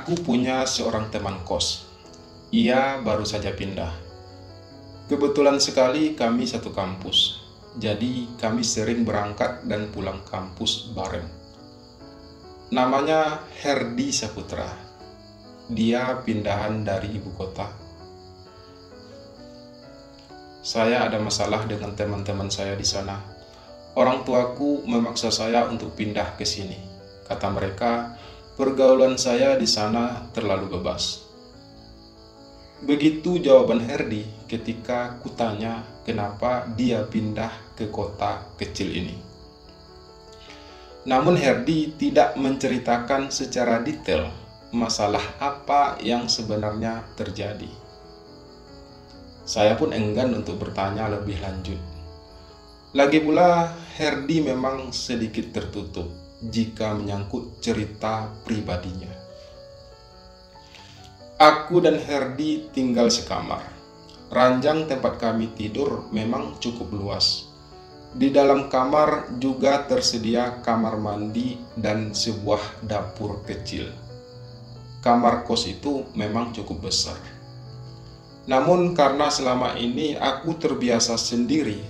Aku punya seorang teman kos. Ia baru saja pindah. Kebetulan sekali kami satu kampus. Jadi kami sering berangkat dan pulang kampus bareng. Namanya Herdi Saputra. Dia pindahan dari ibu kota. Saya ada masalah dengan teman-teman saya di sana. Orang tuaku memaksa saya untuk pindah ke sini. Kata mereka, pergaulan saya di sana terlalu bebas. Begitu jawaban Herdi ketika kutanya kenapa dia pindah ke kota kecil ini. Namun Herdi tidak menceritakan secara detail masalah apa yang sebenarnya terjadi. Saya pun enggan untuk bertanya lebih lanjut. Lagi pula Herdi memang sedikit tertutup jika menyangkut cerita pribadinya. Aku dan Herdi tinggal sekamar. Ranjang tempat kami tidur memang cukup luas. Di dalam kamar juga tersedia kamar mandi dan sebuah dapur kecil. Kamar kos itu memang cukup besar. Namun karena selama ini aku terbiasa sendiri,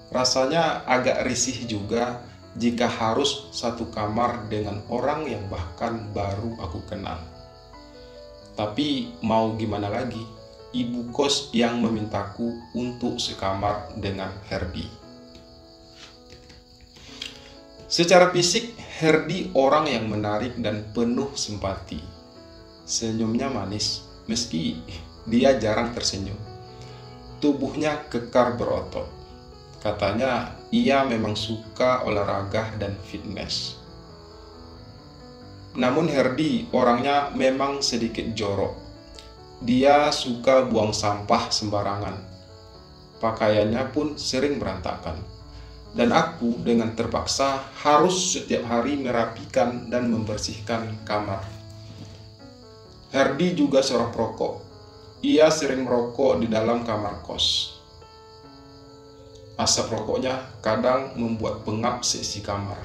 rasanya agak risih juga jika harus satu kamar dengan orang yang bahkan baru aku kenal. Tapi mau gimana lagi, ibu kos yang memintaku untuk sekamar dengan Herdi. Secara fisik, Herdi orang yang menarik dan penuh simpati. Senyumnya manis, meski dia jarang tersenyum. Tubuhnya kekar berotot. Katanya ia memang suka olahraga dan fitness. Namun Herdi orangnya memang sedikit jorok. Dia suka buang sampah sembarangan. Pakaiannya pun sering berantakan. Dan aku dengan terpaksa harus setiap hari merapikan dan membersihkan kamar. Herdi juga seorang perokok. Ia sering merokok di dalam kamar kos. Asap rokoknya kadang membuat pengap seisi kamar.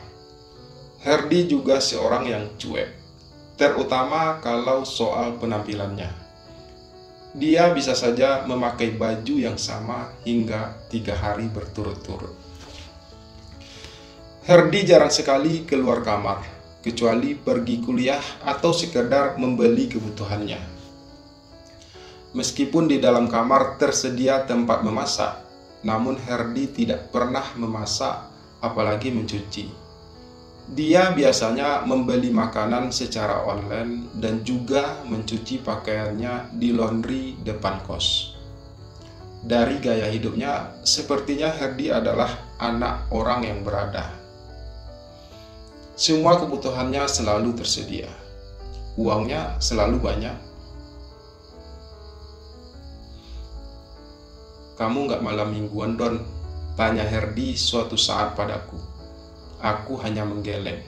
Herdi juga seorang yang cuek, terutama kalau soal penampilannya. Dia bisa saja memakai baju yang sama hingga 3 hari berturut-turut. Herdi jarang sekali keluar kamar, kecuali pergi kuliah atau sekedar membeli kebutuhannya. Meskipun di dalam kamar tersedia tempat memasak, namun Herdi tidak pernah memasak, apalagi mencuci. Dia biasanya membeli makanan secara online dan juga mencuci pakaiannya di laundry depan kos. Dari gaya hidupnya, sepertinya Herdi adalah anak orang yang berada. Semua kebutuhannya selalu tersedia. Uangnya selalu banyak. "Kamu nggak malam mingguan, Don?" tanya Herdi suatu saat padaku. Aku hanya menggeleng.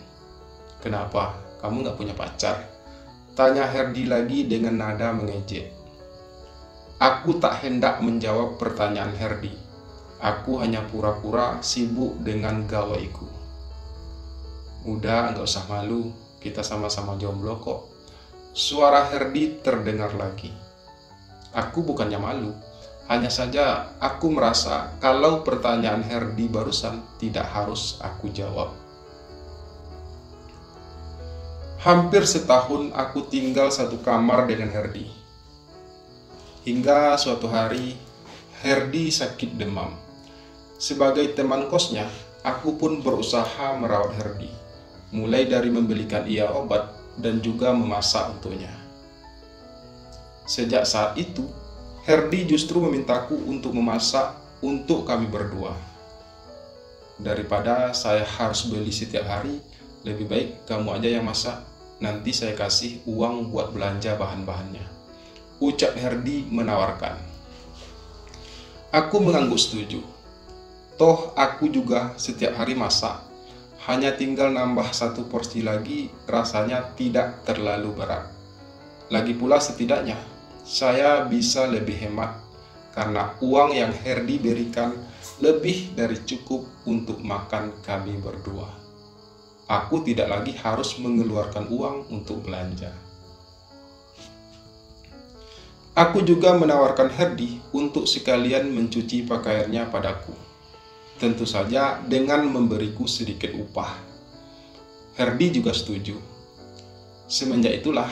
"Kenapa? Kamu nggak punya pacar?" tanya Herdi lagi dengan nada mengejek. Aku tak hendak menjawab pertanyaan Herdi. Aku hanya pura-pura sibuk dengan gawaiku. "Udah, nggak usah malu. Kita sama-sama jomblo kok." Suara Herdi terdengar lagi. Aku bukannya malu. Hanya saja aku merasa kalau pertanyaan Herdi barusan tidak harus aku jawab. Hampir setahun aku tinggal satu kamar dengan Herdi. Hingga suatu hari Herdi sakit demam. Sebagai teman kosnya, aku pun berusaha merawat Herdi, mulai dari membelikan ia obat dan juga memasak untuknya. Sejak saat itu, Herdi justru memintaku untuk memasak untuk kami berdua. Daripada saya harus beli setiap hari, lebih baik kamu aja yang masak. Nanti saya kasih uang buat belanja bahan-bahannya, ucap Herdi menawarkan. Aku mengangguk setuju. Toh aku juga setiap hari masak. Hanya tinggal nambah 1 porsi lagi, rasanya tidak terlalu berat. Lagi pula setidaknya saya bisa lebih hemat karena uang yang Herdi berikan lebih dari cukup untuk makan kami berdua. Aku tidak lagi harus mengeluarkan uang untuk belanja. Aku juga menawarkan Herdi untuk sekalian mencuci pakaiannya padaku. Tentu saja dengan memberiku sedikit upah. Herdi juga setuju. Semenjak itulah,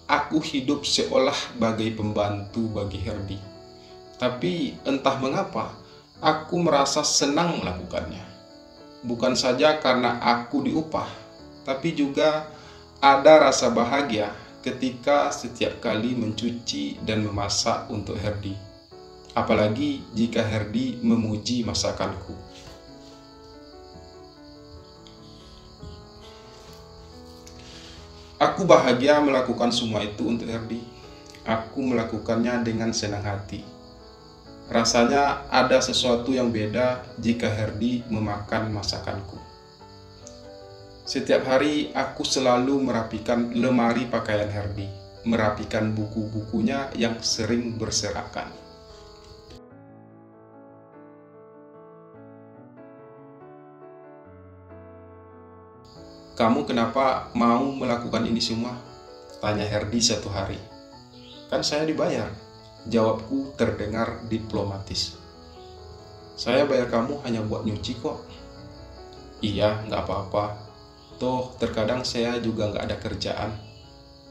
aku hidup seolah bagai pembantu bagi Herdi. Tapi entah mengapa, aku merasa senang melakukannya. Bukan saja karena aku diupah, tapi juga ada rasa bahagia ketika setiap kali mencuci dan memasak untuk Herdi. Apalagi jika Herdi memuji masakanku. Aku bahagia melakukan semua itu untuk Herdi. Aku melakukannya dengan senang hati. Rasanya ada sesuatu yang beda jika Herdi memakan masakanku. Setiap hari aku selalu merapikan lemari pakaian Herdi, merapikan buku-bukunya yang sering berserakan. "Kamu kenapa mau melakukan ini semua?" tanya Herdi satu hari. "Kan saya dibayar," jawabku terdengar diplomatis. "Saya bayar kamu hanya buat nyuci kok." "Iya, nggak apa-apa. Toh terkadang saya juga nggak ada kerjaan."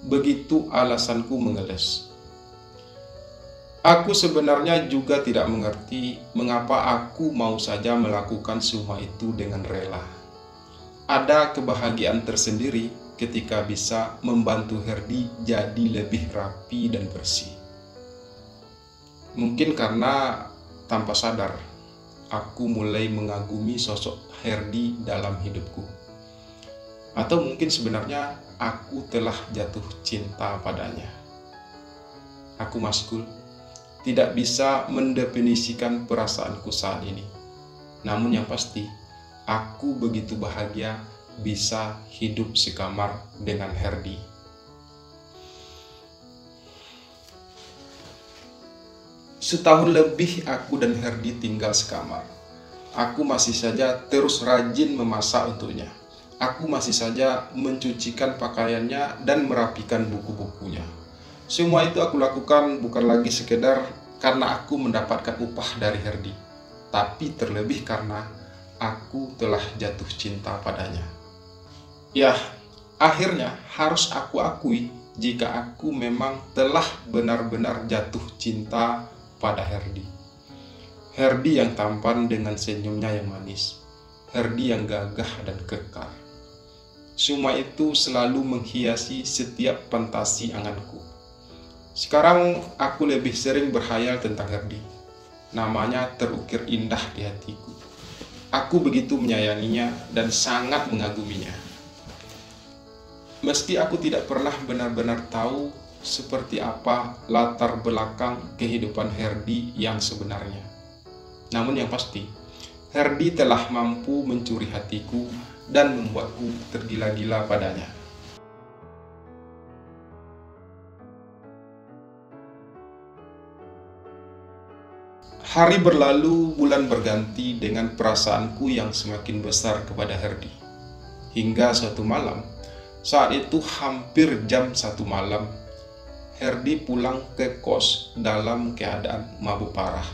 Begitu alasanku mengeles. Aku sebenarnya juga tidak mengerti mengapa aku mau saja melakukan semua itu dengan rela. Ada kebahagiaan tersendiri ketika bisa membantu Herdi jadi lebih rapi dan bersih. Mungkin karena tanpa sadar, aku mulai mengagumi sosok Herdi dalam hidupku. Atau mungkin sebenarnya aku telah jatuh cinta padanya. Aku maskul, tidak bisa mendefinisikan perasaanku saat ini. Namun yang pasti, aku begitu bahagia bisa hidup sekamar dengan Herdi. Setahun lebih aku dan Herdi tinggal sekamar. Aku masih saja terus rajin memasak untuknya. Aku masih saja mencucikan pakaiannya dan merapikan buku-bukunya. Semua itu aku lakukan bukan lagi sekedar karena aku mendapatkan upah dari Herdi, tapi terlebih karena aku telah jatuh cinta padanya. Ya, akhirnya harus aku akui jika aku memang telah benar-benar jatuh cinta pada Herdi. Herdi yang tampan dengan senyumnya yang manis. Herdi yang gagah dan kekar. Semua itu selalu menghiasi setiap fantasi anganku. Sekarang aku lebih sering berhayal tentang Herdi. Namanya terukir indah di hatiku. Aku begitu menyayanginya dan sangat mengaguminya. Meski aku tidak pernah benar-benar tahu seperti apa latar belakang kehidupan Herdi yang sebenarnya. Namun yang pasti, Herdi telah mampu mencuri hatiku dan membuatku tergila-gila padanya. Hari berlalu, bulan berganti dengan perasaanku yang semakin besar kepada Herdi. Hingga suatu malam, saat itu hampir jam 1 malam, Herdi pulang ke kos dalam keadaan mabuk parah.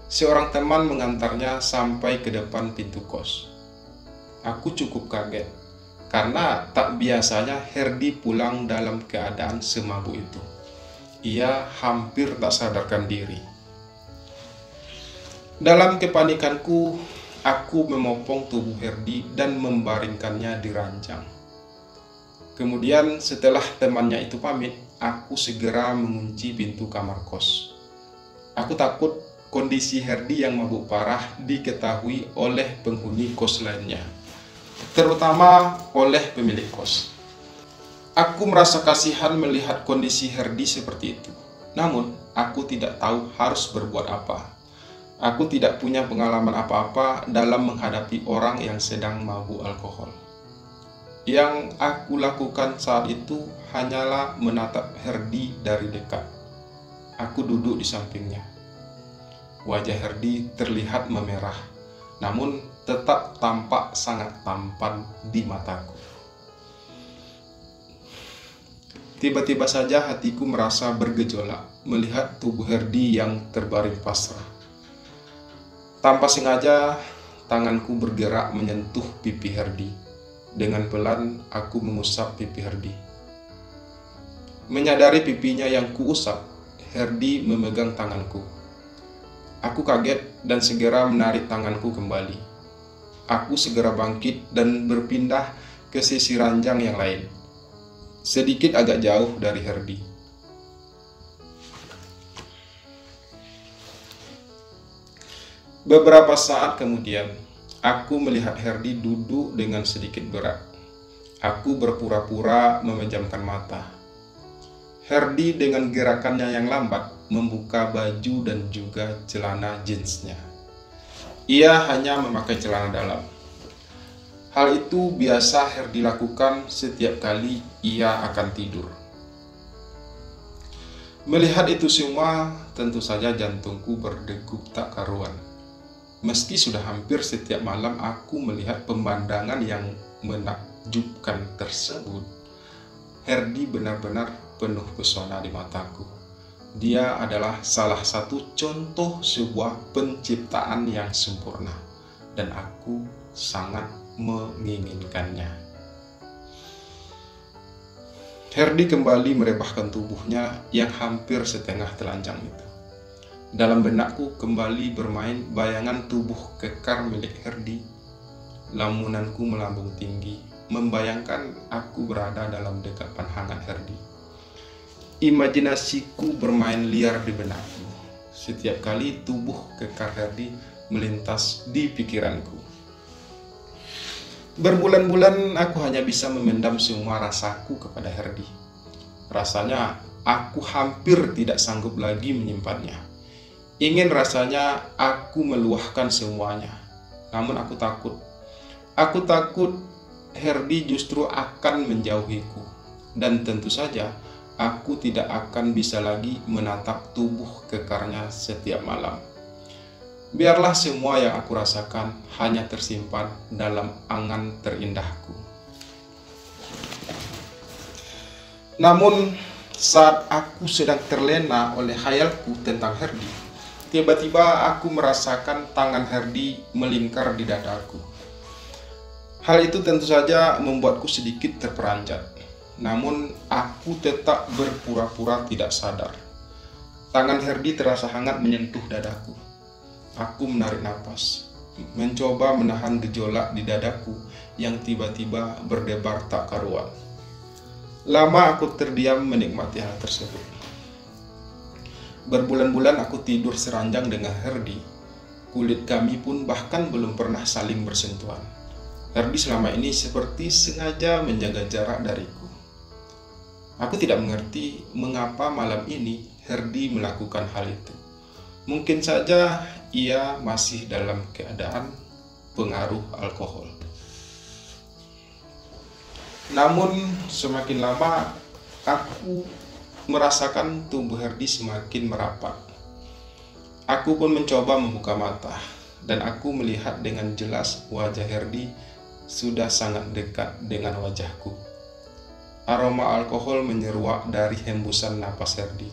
Seorang teman mengantarnya sampai ke depan pintu kos. Aku cukup kaget, karena tak biasanya Herdi pulang dalam keadaan semabuk itu. Ia hampir tak sadarkan diri. Dalam kepanikanku, aku memopong tubuh Herdi dan membaringkannya di ranjang. Kemudian setelah temannya itu pamit, aku segera mengunci pintu kamar kos. Aku takut kondisi Herdi yang mabuk parah diketahui oleh penghuni kos lainnya, terutama oleh pemilik kos. Aku merasa kasihan melihat kondisi Herdi seperti itu. Namun, aku tidak tahu harus berbuat apa. Aku tidak punya pengalaman apa-apa dalam menghadapi orang yang sedang mabuk alkohol. Yang aku lakukan saat itu hanyalah menatap Herdi dari dekat. Aku duduk di sampingnya. Wajah Herdi terlihat memerah, namun tetap tampak sangat tampan di mataku. Tiba-tiba saja hatiku merasa bergejolak, melihat tubuh Herdi yang terbaring pasrah. Tanpa sengaja, tanganku bergerak menyentuh pipi Herdi. Dengan pelan, aku mengusap pipi Herdi. Menyadari pipinya yang kuusap, Herdi memegang tanganku. Aku kaget dan segera menarik tanganku kembali. Aku segera bangkit dan berpindah ke sisi ranjang yang lain, sedikit agak jauh dari Herdi. Beberapa saat kemudian, aku melihat Herdi duduk dengan sedikit berat. Aku berpura-pura memejamkan mata. Herdi dengan gerakannya yang lambat membuka baju dan juga celana jeansnya. Ia hanya memakai celana dalam. Hal itu biasa Herdi lakukan setiap kali ia akan tidur. Melihat itu semua, tentu saja jantungku berdegup tak karuan. Meski sudah hampir setiap malam aku melihat pemandangan yang menakjubkan tersebut, Herdi benar-benar penuh pesona di mataku. Dia adalah salah satu contoh sebuah penciptaan yang sempurna, dan aku sangat menginginkannya. Herdi kembali merebahkan tubuhnya yang hampir setengah telanjang itu. Dalam benakku kembali bermain bayangan tubuh kekar milik Herdi. Lamunanku melambung tinggi, membayangkan aku berada dalam dekapan hangat Herdi. Imajinasiku bermain liar di benakku. Setiap kali tubuh kekar Herdi melintas di pikiranku. Berbulan-bulan aku hanya bisa memendam semua rasaku kepada Herdi. Rasanya aku hampir tidak sanggup lagi menyimpannya. Ingin rasanya aku meluahkan semuanya. Namun aku takut. Aku takut Herdi justru akan menjauhiku. Dan tentu saja aku tidak akan bisa lagi menatap tubuh kekarnya setiap malam. Biarlah semua yang aku rasakan hanya tersimpan dalam angan terindahku. Namun saat aku sedang terlena oleh khayalku tentang Herdi, tiba-tiba aku merasakan tangan Herdi melingkar di dadaku. Hal itu tentu saja membuatku sedikit terperanjat. Namun aku tetap berpura-pura tidak sadar. Tangan Herdi terasa hangat menyentuh dadaku. Aku menarik napas, mencoba menahan gejolak di dadaku yang tiba-tiba berdebar tak karuan. Lama aku terdiam menikmati hal tersebut. Berbulan-bulan aku tidur seranjang dengan Herdi. Kulit kami pun bahkan belum pernah saling bersentuhan. Herdi selama ini seperti sengaja menjaga jarak dariku. Aku tidak mengerti mengapa malam ini Herdi melakukan hal itu. Mungkin saja ia masih dalam keadaan pengaruh alkohol. Namun semakin lama aku merasakan tubuh Herdi semakin merapat. Aku pun mencoba membuka mata, dan aku melihat dengan jelas wajah Herdi sudah sangat dekat dengan wajahku. Aroma alkohol menyeruak dari hembusan napas Herdi.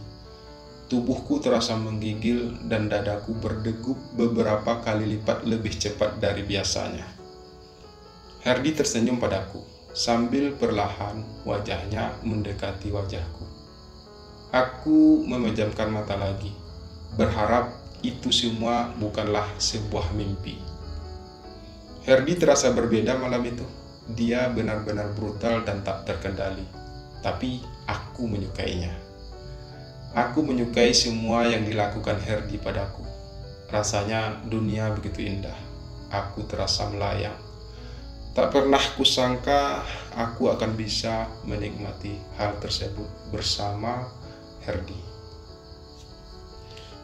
Tubuhku terasa menggigil dan dadaku berdegup beberapa kali lipat lebih cepat dari biasanya. Herdi tersenyum padaku, sambil perlahan wajahnya mendekati wajahku. Aku memejamkan mata lagi, berharap itu semua bukanlah sebuah mimpi. Herdi terasa berbeda malam itu. Dia benar-benar brutal dan tak terkendali. Tapi aku menyukainya. Aku menyukai semua yang dilakukan Herdi padaku. Rasanya dunia begitu indah. Aku terasa melayang. Tak pernah kusangka aku akan bisa menikmati hal tersebut bersama Herdi.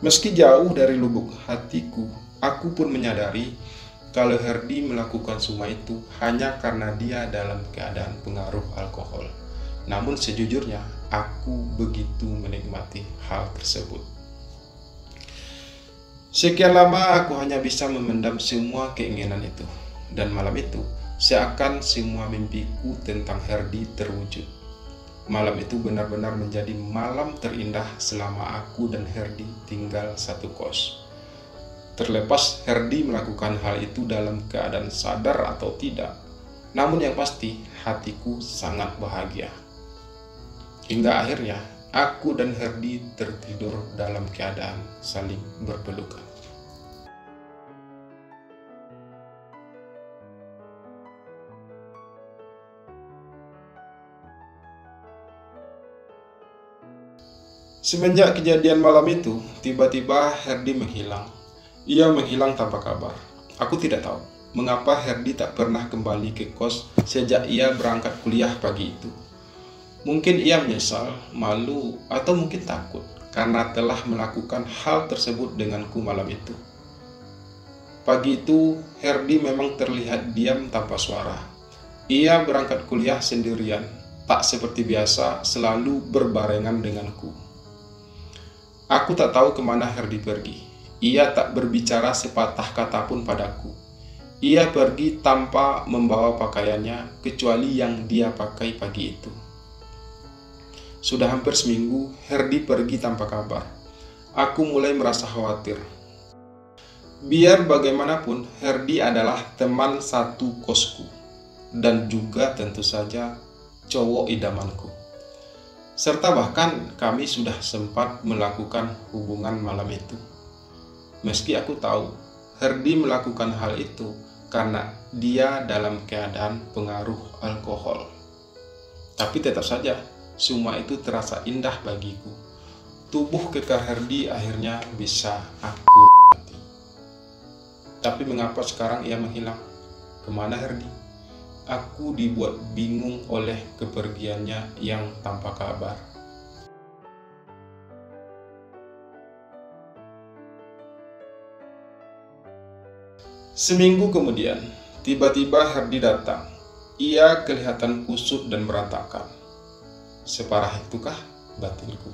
Meski jauh dari lubuk hatiku, aku pun menyadari kalau Herdi melakukan semua itu hanya karena dia dalam keadaan pengaruh alkohol. Namun sejujurnya, aku begitu menikmati hal tersebut. Sekian lama aku hanya bisa memendam semua keinginan itu. Dan malam itu, seakan semua mimpiku tentang Herdi terwujud. Malam itu benar-benar menjadi malam terindah selama aku dan Herdi tinggal satu kos. Terlepas Herdi melakukan hal itu dalam keadaan sadar atau tidak, namun yang pasti hatiku sangat bahagia. Hingga akhirnya aku dan Herdi tertidur dalam keadaan saling berpelukan. Semenjak kejadian malam itu, tiba-tiba Herdi menghilang. Ia menghilang tanpa kabar. Aku tidak tahu mengapa Herdi tak pernah kembali ke kos sejak ia berangkat kuliah pagi itu. Mungkin ia menyesal, malu, atau mungkin takut karena telah melakukan hal tersebut denganku malam itu. Pagi itu, Herdi memang terlihat diam tanpa suara. Ia berangkat kuliah sendirian, tak seperti biasa selalu berbarengan denganku. Aku tak tahu kemana Herdi pergi. Ia tak berbicara sepatah kata pun padaku. Ia pergi tanpa membawa pakaiannya kecuali yang dia pakai pagi itu. Sudah hampir seminggu Herdi pergi tanpa kabar. Aku mulai merasa khawatir. Biar bagaimanapun Herdi adalah teman satu kosku dan juga tentu saja cowok idamanku. Serta bahkan kami sudah sempat melakukan hubungan malam itu. Meski aku tahu Herdi melakukan hal itu karena dia dalam keadaan pengaruh alkohol. Tapi tetap saja semua itu terasa indah bagiku. Tubuh kekar Herdi akhirnya bisa aku nikmati. Tapi mengapa sekarang ia menghilang? Kemana Herdi? Aku dibuat bingung oleh kepergiannya yang tanpa kabar. Seminggu kemudian, tiba-tiba Herdi datang. Ia kelihatan kusut dan berantakan. Separah itukah batinku?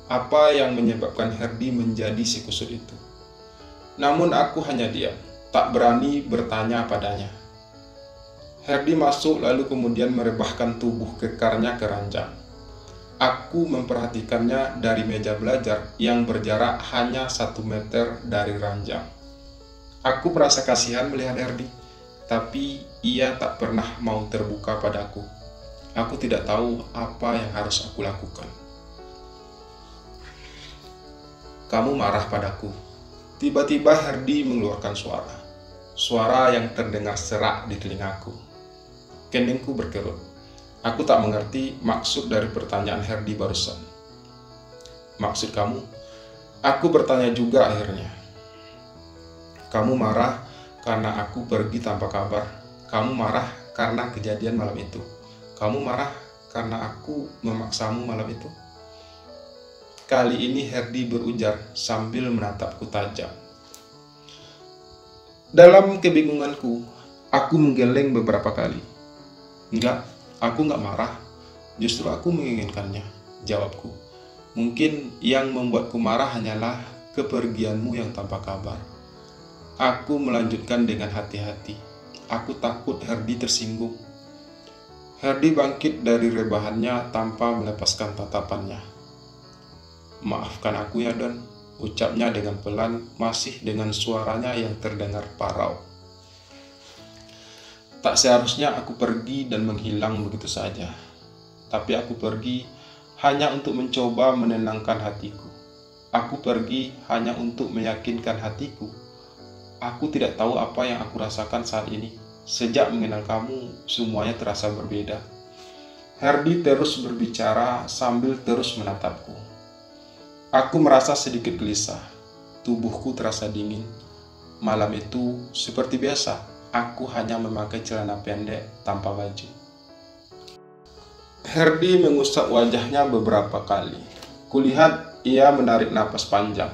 Apa yang menyebabkan Herdi menjadi si kusut itu? Namun aku hanya diam, tak berani bertanya padanya. Herdi masuk lalu kemudian merebahkan tubuh kekarnya ke ranjang. Aku memperhatikannya dari meja belajar yang berjarak hanya 1 meter dari ranjang. Aku merasa kasihan melihat Herdi, tapi ia tak pernah mau terbuka padaku. Aku tidak tahu apa yang harus aku lakukan. Kamu marah padaku. Tiba-tiba Herdi mengeluarkan suara. Suara yang terdengar serak di telingaku. Keningku berkerut. Aku tak mengerti maksud dari pertanyaan Herdi barusan. Maksud kamu? Aku bertanya juga akhirnya. Kamu marah karena aku pergi tanpa kabar. Kamu marah karena kejadian malam itu. Kamu marah karena aku memaksamu malam itu. Kali ini Herdi berujar sambil menatapku tajam. Dalam kebingunganku, aku menggeleng beberapa kali. Enggak, aku enggak marah. Justru aku menginginkannya, jawabku. Mungkin yang membuatku marah hanyalah kepergianmu yang tanpa kabar. Aku melanjutkan dengan hati-hati. Aku takut Herdi tersinggung. Herdi bangkit dari rebahannya tanpa melepaskan tatapannya. Maafkan aku ya Don, ucapnya dengan pelan, masih dengan suaranya yang terdengar parau. Tak seharusnya aku pergi dan menghilang begitu saja. Tapi aku pergi hanya untuk mencoba menenangkan hatiku. Aku pergi hanya untuk meyakinkan hatiku. Aku tidak tahu apa yang aku rasakan saat ini. Sejak mengenal kamu, semuanya terasa berbeda. Herdi terus berbicara sambil terus menatapku. Aku merasa sedikit gelisah. Tubuhku terasa dingin. Malam itu seperti biasa. Aku hanya memakai celana pendek tanpa baju. Herdi mengusap wajahnya beberapa kali. Kulihat ia menarik napas panjang.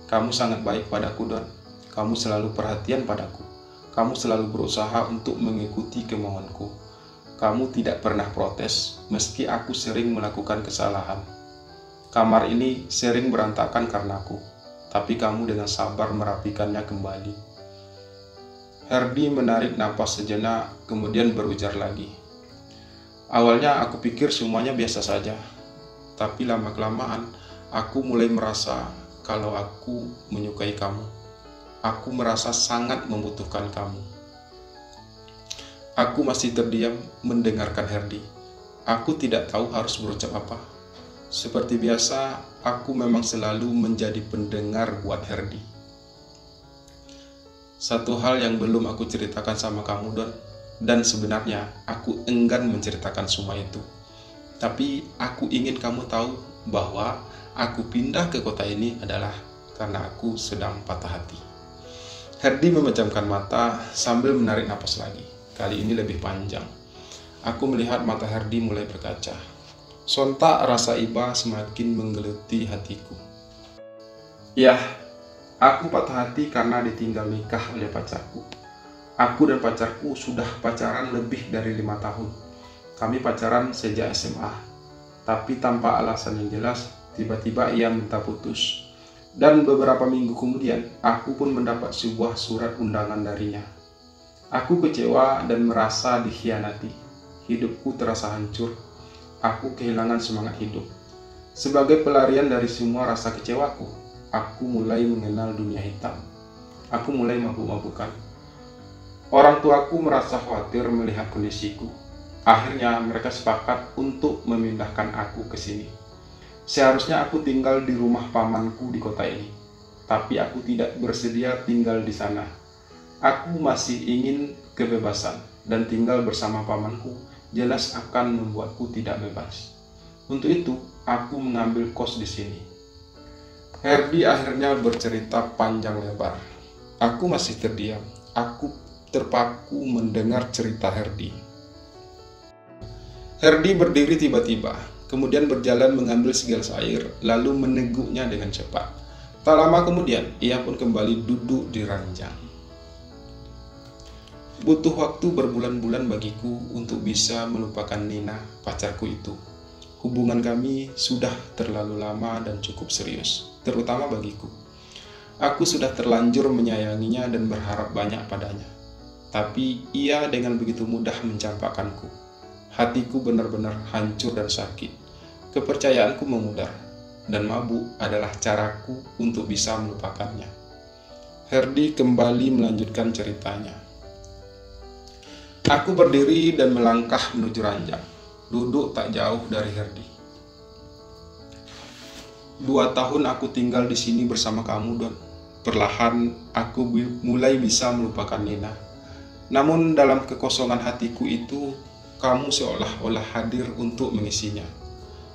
Kamu sangat baik padaku, Don. Kamu selalu perhatian padaku. Kamu selalu berusaha untuk mengikuti kemauanku. Kamu tidak pernah protes, meski aku sering melakukan kesalahan. Kamar ini sering berantakan karenaku, tapi kamu dengan sabar merapikannya kembali. Herdi menarik napas sejenak, kemudian berujar lagi. Awalnya aku pikir semuanya biasa saja, tapi lama-kelamaan aku mulai merasa kalau aku menyukai kamu. Aku merasa sangat membutuhkan kamu. Aku masih terdiam mendengarkan Herdi. Aku tidak tahu harus berucap apa. Seperti biasa, aku memang selalu menjadi pendengar buat Herdi. Satu hal yang belum aku ceritakan sama kamu, Don, dan sebenarnya aku enggan menceritakan semua itu. Tapi aku ingin kamu tahu bahwa aku pindah ke kota ini adalah karena aku sedang patah hati. Herdi memejamkan mata sambil menarik napas lagi. Kali ini lebih panjang. Aku melihat mata Herdi mulai berkaca. Sontak rasa iba semakin menggeluti hatiku. Ya, aku patah hati karena ditinggal nikah oleh pacarku. Aku dan pacarku sudah pacaran lebih dari 5 tahun. Kami pacaran sejak SMA. Tapi tanpa alasan yang jelas, tiba-tiba ia minta putus. Dan beberapa minggu kemudian, aku pun mendapat sebuah surat undangan darinya. Aku kecewa dan merasa dikhianati. Hidupku terasa hancur. Aku kehilangan semangat hidup. Sebagai pelarian dari semua rasa kecewaku, aku mulai mengenal dunia hitam. Aku mulai mabuk-mabukan. Orang tuaku merasa khawatir melihat kondisiku. Akhirnya mereka sepakat untuk memindahkan aku ke sini. Seharusnya aku tinggal di rumah pamanku di kota ini, tapi aku tidak bersedia tinggal di sana. Aku masih ingin kebebasan, dan tinggal bersama pamanku jelas akan membuatku tidak bebas. Untuk itu, aku mengambil kos di sini. Herdi akhirnya bercerita panjang lebar. Aku masih terdiam. Aku terpaku mendengar cerita Herdi. Herdi berdiri tiba-tiba, kemudian berjalan mengambil segelas air, lalu meneguknya dengan cepat. Tak lama kemudian, ia pun kembali duduk di ranjang. Butuh waktu berbulan-bulan bagiku untuk bisa melupakan Nina, pacarku itu. Hubungan kami sudah terlalu lama dan cukup serius, terutama bagiku. Aku sudah terlanjur menyayanginya dan berharap banyak padanya. Tapi ia dengan begitu mudah mencampakkanku. Hatiku benar-benar hancur dan sakit. Kepercayaanku memudar, dan mabuk adalah caraku untuk bisa melupakannya. Herdi kembali melanjutkan ceritanya. Aku berdiri dan melangkah menuju ranjang, duduk tak jauh dari Herdi. 2 tahun aku tinggal di sini bersama kamu, Don. Perlahan aku mulai bisa melupakan Nina. Namun dalam kekosongan hatiku itu, kamu seolah-olah hadir untuk mengisinya.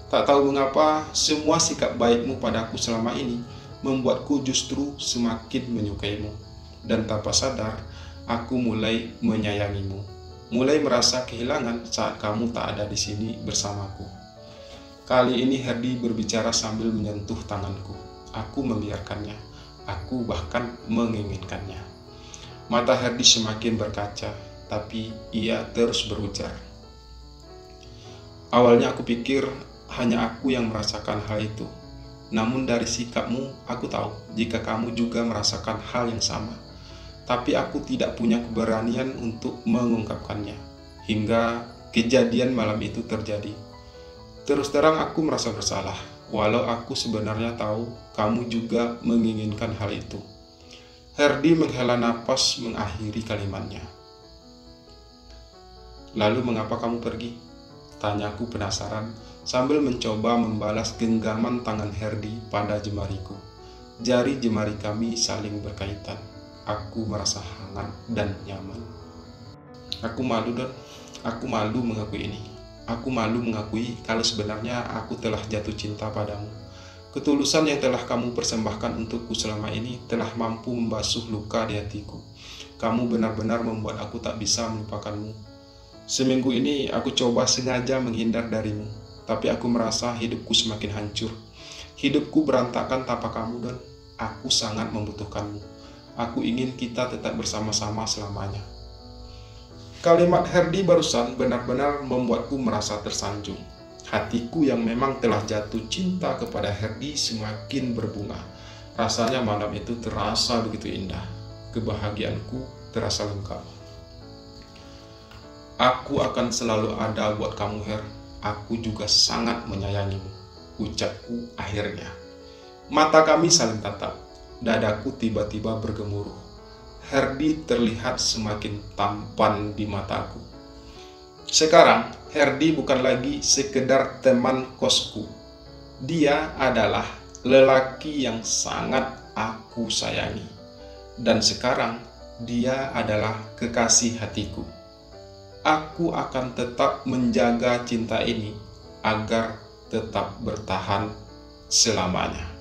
Tak tahu mengapa, semua sikap baikmu padaku selama ini membuatku justru semakin menyukaimu. Dan tanpa sadar, aku mulai menyayangimu. Mulai merasa kehilangan saat kamu tak ada di sini bersamaku. Kali ini Herdi berbicara sambil menyentuh tanganku. Aku membiarkannya. Aku bahkan menginginkannya. Mata Herdi semakin berkaca, tapi ia terus berujar. Awalnya aku pikir hanya aku yang merasakan hal itu. Namun dari sikapmu, aku tahu jika kamu juga merasakan hal yang sama. Tapi aku tidak punya keberanian untuk mengungkapkannya, hingga kejadian malam itu terjadi. Terus terang aku merasa bersalah, walau aku sebenarnya tahu kamu juga menginginkan hal itu. Herdi menghela napas mengakhiri kalimatnya. Lalu mengapa kamu pergi? Tanyaku penasaran sambil mencoba membalas genggaman tangan Herdi pada jemariku. Jari jemari kami saling berkaitan. Aku merasa hangat dan nyaman. Aku malu, Don. Aku malu mengakui ini. Aku malu mengakui kalau sebenarnya aku telah jatuh cinta padamu. Ketulusan yang telah kamu persembahkan untukku selama ini telah mampu membasuh luka di hatiku. Kamu benar-benar membuat aku tak bisa melupakanmu. Seminggu ini aku coba sengaja menghindar darimu, tapi aku merasa hidupku semakin hancur. Hidupku berantakan tanpa kamu, Don. Aku sangat membutuhkanmu. Aku ingin kita tetap bersama-sama selamanya. Kalimat Herdi barusan benar-benar membuatku merasa tersanjung. Hatiku yang memang telah jatuh cinta kepada Herdi semakin berbunga. Rasanya malam itu terasa begitu indah. Kebahagiaanku terasa lengkap. Aku akan selalu ada buat kamu, Her. Aku juga sangat menyayangimu, ucapku akhirnya. Mata kami saling tatap. Dadaku tiba-tiba bergemuruh. Herdi terlihat semakin tampan di mataku. Sekarang, Herdi bukan lagi sekedar teman kosku. Dia adalah lelaki yang sangat aku sayangi. Dan sekarang, dia adalah kekasih hatiku. Aku akan tetap menjaga cinta ini agar tetap bertahan selamanya.